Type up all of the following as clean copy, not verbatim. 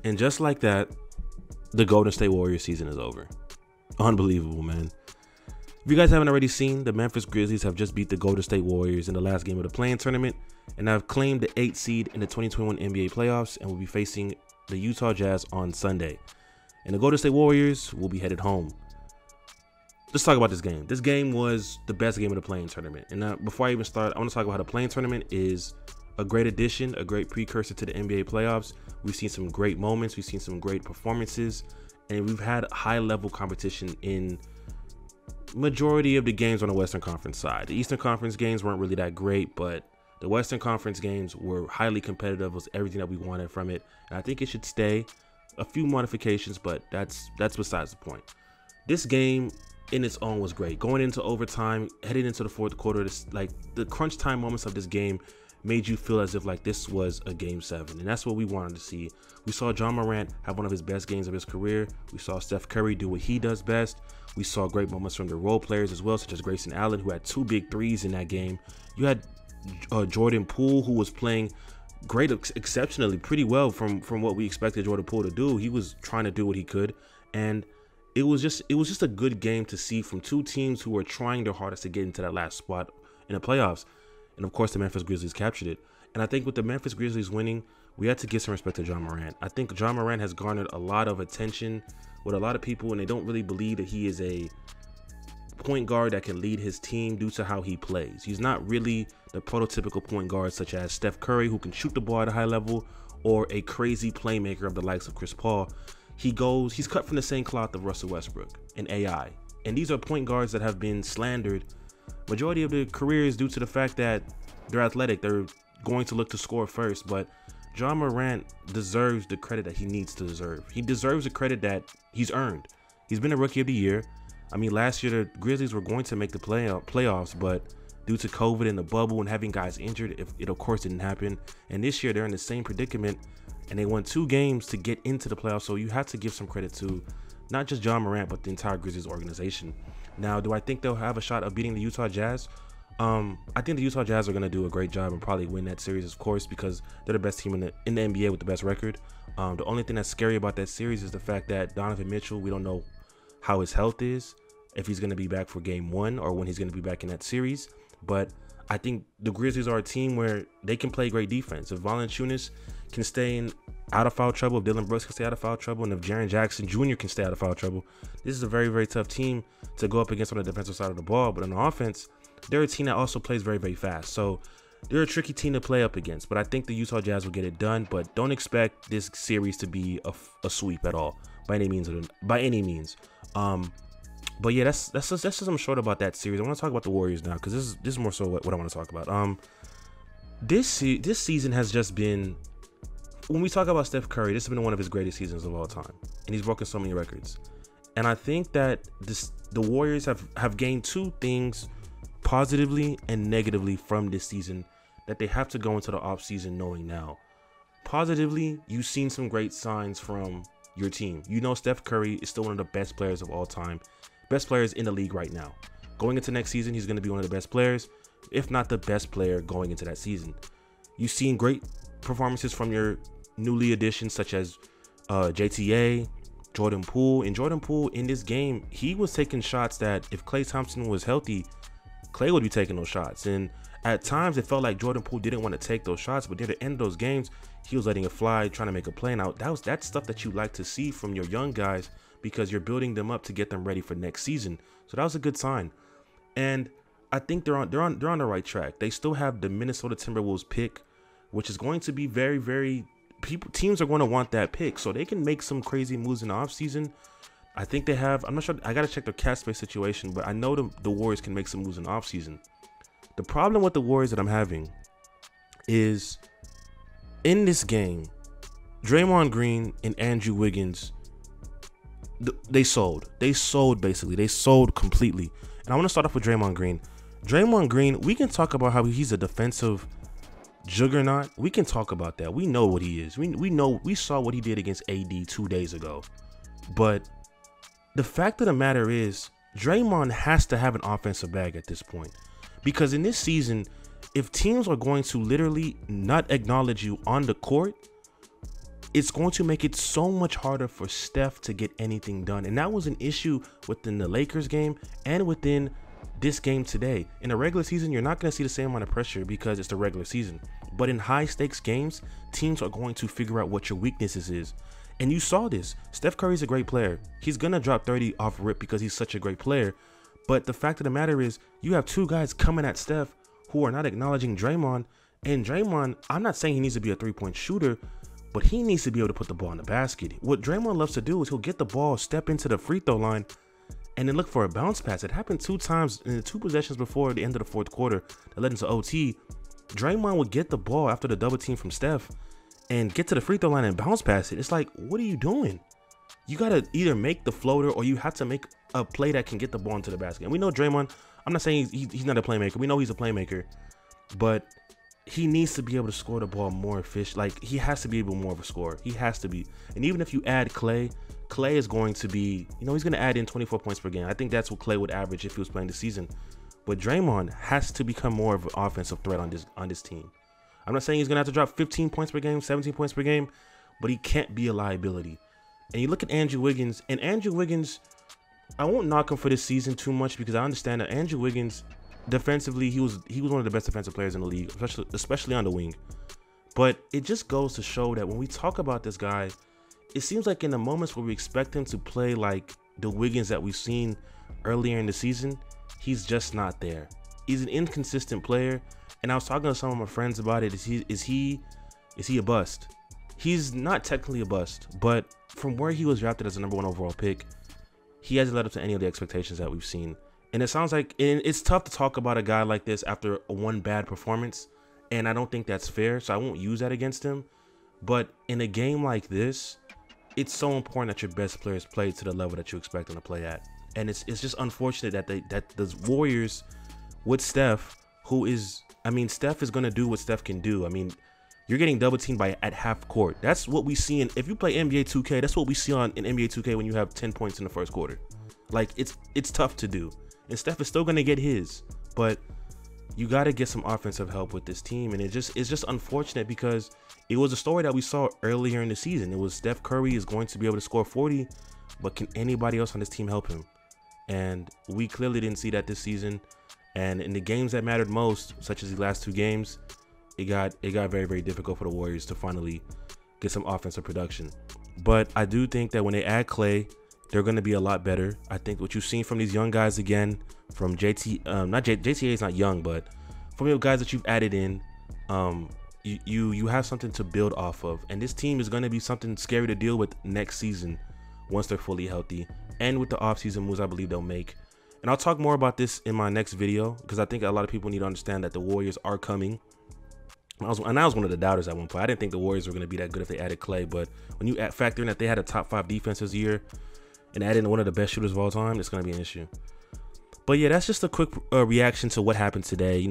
And just like that, the Golden State Warriors season is over. Unbelievable, man. If you guys haven't already seen, the Memphis Grizzlies have just beat the Golden State Warriors in the last game of the play-in tournament and have claimed the 8th seed in the 2021 NBA playoffs and will be facing the Utah Jazz on Sunday. And the Golden State Warriors will be headed home. Let's talk about this game. This game was the best game of the play-in tournament. And before I even start, I want to talk about how the play-in tournament is a great addition, a great precursor to the NBA playoffs. We've seen some great moments. We've seen some great performances. And we've had high-level competition in majority of the games on the Western Conference side. The Eastern Conference games weren't really that great, but the Western Conference games were highly competitive. It was everything that we wanted from it. And I think it should stay. A few modifications, but that's besides the point. This game in its own was great. Going into overtime, heading into the fourth quarter, like the crunch time moments of this game made you feel as if like this was a game 7, and that's what we wanted to see. We saw Ja Morant have one of his best games of his career. We saw Steph Curry do what he does best. We saw great moments from the role players as well, such as Grayson Allen, who had 2 big threes in that game. You had Jordan Poole, who was playing great, exceptionally pretty well from what we expected Jordan Poole to do. He was trying to do what he could, and it was just a good game to see from 2 teams who were trying their hardest to get into that last spot in the playoffs. And of course, the Memphis Grizzlies captured it. And I think with the Memphis Grizzlies winning, we had to give some respect to Ja Morant. I think Ja Morant has garnered a lot of attention with a lot of people, and they don't really believe that he is a point guard that can lead his team due to how he plays. He's not really the prototypical point guard such as Steph Curry, who can shoot the ball at a high level, or a crazy playmaker of the likes of Chris Paul. He's cut from the same cloth of Russell Westbrook and AI. And these are point guards that have been slandered majority of their careers due to the fact that they're athletic. They're going to look to score first, but Ja Morant deserves the credit that he needs to deserve. He deserves the credit that he's earned. He's been a Rookie of the Year. I mean, last year the Grizzlies were going to make the playoffs, but due to COVID and the bubble and having guys injured, it of course didn't happen. And this year they're in the same predicament, and they won 2 games to get into the playoffs. So you have to give some credit to not just Ja Morant, but the entire Grizzlies organization. Now, do I think they'll have a shot of beating the Utah Jazz? I think the Utah Jazz are going to do a great job and probably win that series, of course, because they're the best team in the NBA with the best record. The only thing that's scary about that series is the fact that Donovan Mitchell, we don't know how his health is, if he's going to be back for game 1 or when he's going to be back in that series. But I think the Grizzlies are a team where they can play great defense. If Valanciunas can stay out of foul trouble, if Dylan Brooks can stay out of foul trouble, and if Jaren Jackson Jr. can stay out of foul trouble, this is a very, very tough team to go up against on the defensive side of the ball. But on the offense, they're a team that also plays very, very fast. So they're a tricky team to play up against. But I think the Utah Jazz will get it done. But don't expect this series to be a sweep at all, by any means. But yeah, that's just I'm short about that series. I want to talk about the Warriors now, because this is more so what I want to talk about. This season has just been, when we talk about Steph Curry, this has been one of his greatest seasons of all time, and he's broken so many records. And I think that the Warriors have gained 2 things positively and negatively from this season that they have to go into the offseason knowing now. Positively, you've seen some great signs from your team. You know Steph Curry is still one of the best players of all time, best players in the league right now. Going into next season, he's going to be one of the best players, if not the best player going into that season. You've seen great performances from your newly additions such as JTA, Jordan Poole. And Jordan Poole in this game, he was taking shots that if Klay Thompson was healthy, Klay would be taking those shots. And at times it felt like Jordan Poole didn't want to take those shots, but near the end of those games, he was letting it fly, trying to make a play. Now that's stuff that you like to see from your young guys, because you're building them up to get them ready for next season. So that was a good sign. And I think they're on the right track. They still have the Minnesota Timberwolves pick, which is going to be very, very, teams are going to want that pick, so they can make some crazy moves in the offseason. I think they have, I'm not sure, I got to check their cap space situation, but I know the Warriors can make some moves in the offseason. The problem with the Warriors that I'm having is, in this game, Draymond Green and Andrew Wiggins, they sold basically. They sold completely. And I want to start off with Draymond Green. Draymond Green, we can talk about how he's a defensive juggernaut. We can talk about that. We know what he is. We saw what he did against AD 2 days ago. But the fact of the matter is, Draymond has to have an offensive bag at this point. Because in this season, if teams are going to literally not acknowledge you on the court, it's going to make it so much harder for Steph to get anything done. And that was an issue within the Lakers game and within this game today. In the regular season, you're not going to see the same amount of pressure because it's the regular season. But in high stakes games, teams are going to figure out what your weaknesses is. And you saw this. Steph Curry's a great player. He's going to drop 30 off rip because he's such a great player. But the fact of the matter is, you have two guys coming at Steph who are not acknowledging Draymond. And Draymond, I'm not saying he needs to be a three-point shooter, but he needs to be able to put the ball in the basket. What Draymond loves to do is he'll get the ball, step into the free throw line, and then look for a bounce pass. It happened 2 times in the 2 possessions before the end of the 4th quarter that led into OT. Draymond would get the ball after the double team from Steph and get to the free throw line and bounce pass it. It's like, what are you doing? You got to either make the floater or you have to make a play that can get the ball into the basket. And we know Draymond, I'm not saying he's not a playmaker. We know he's a playmaker, but he needs to be able to score the ball more efficient. Like, he has to be able more of a scorer. He has to be. And even if you add Clay is going to be, he's going to add in 24 points per game. I think that's what Clay would average if he was playing this season. But Draymond has to become more of an offensive threat on this team. I'm not saying he's going to have to drop 15 points per game, 17 points per game, but he can't be a liability. And you look at Andrew Wiggins, and Andrew Wiggins, I won't knock him for this season too much because I understand that Andrew Wiggins, defensively, he was one of the best defensive players in the league, especially on the wing. But it just goes to show that when we talk about this guy, it seems like in the moments where we expect him to play like the Wiggins that we've seen earlier in the season, he's just not there. He's an inconsistent player, and I was talking to some of my friends about it. Is he a bust? He's not technically a bust, but from where he was drafted as a #1 overall pick, he hasn't led up to any of the expectations that we've seen. And it sounds like, and it's tough to talk about a guy like this after one bad performance, and I don't think that's fair, so I won't use that against him. But in a game like this, it's so important that your best players play to the level that you expect them to play at. And it's just unfortunate that the Warriors with Steph, Steph is going to do what Steph can do. I mean, you're getting double teamed at half court. That's what we see if you play NBA 2K, that's what we see in NBA 2K when you have 10 points in the first quarter. Like, it's tough to do. And Steph is still going to get his, but you got to get some offensive help with this team. And it's just unfortunate because it was a story that we saw earlier in the season. It was Steph Curry is going to be able to score 40, but can anybody else on this team help him? And we clearly didn't see that this season. And in the games that mattered most, such as the last 2 games, it got very, very difficult for the Warriors to finally get some offensive production. But I do think that when they add Clay, they're going to be a lot better. I think what you've seen from these young guys again, from JTA is not young, but from the guys that you've added in, you have something to build off of. And this team is going to be something scary to deal with next season once they're fully healthy, and with the offseason moves I believe they'll make. And I'll talk more about this in my next video because I think a lot of people need to understand that the Warriors are coming. I was one of the doubters at one point. I didn't think the Warriors were going to be that good if they added Clay, but when you factor in that they had a top 5 defense this year and add in one of the best shooters of all time, it's going to be an issue. But yeah, that's just a quick reaction to what happened today.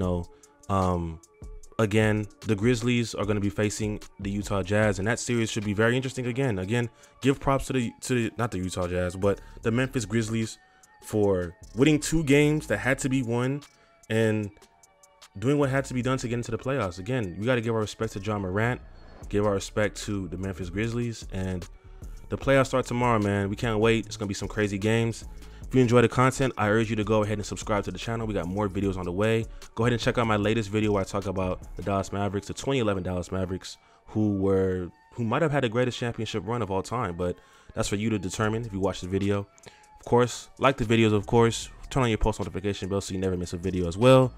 Again, the Grizzlies are going to be facing the Utah Jazz, and that series should be very interesting again. Again, give props to the not the Utah Jazz, but the Memphis Grizzlies for winning 2 games that had to be won and doing what had to be done to get into the playoffs. Again, we got to give our respect to John Morant, give our respect to the Memphis Grizzlies, and the playoffs start tomorrow, man. We can't wait. It's going to be some crazy games. If you enjoy the content, I urge you to go ahead and subscribe to the channel. We got more videos on the way. Go ahead and check out my latest video where I talk about the Dallas Mavericks, the 2011 Dallas Mavericks, who might have had the greatest championship run of all time, but that's for you to determine if you watch the video. Of course, like the videos, of course. Turn on your post notification bell so you never miss a video as well.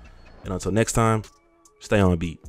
And until next time, stay on beat.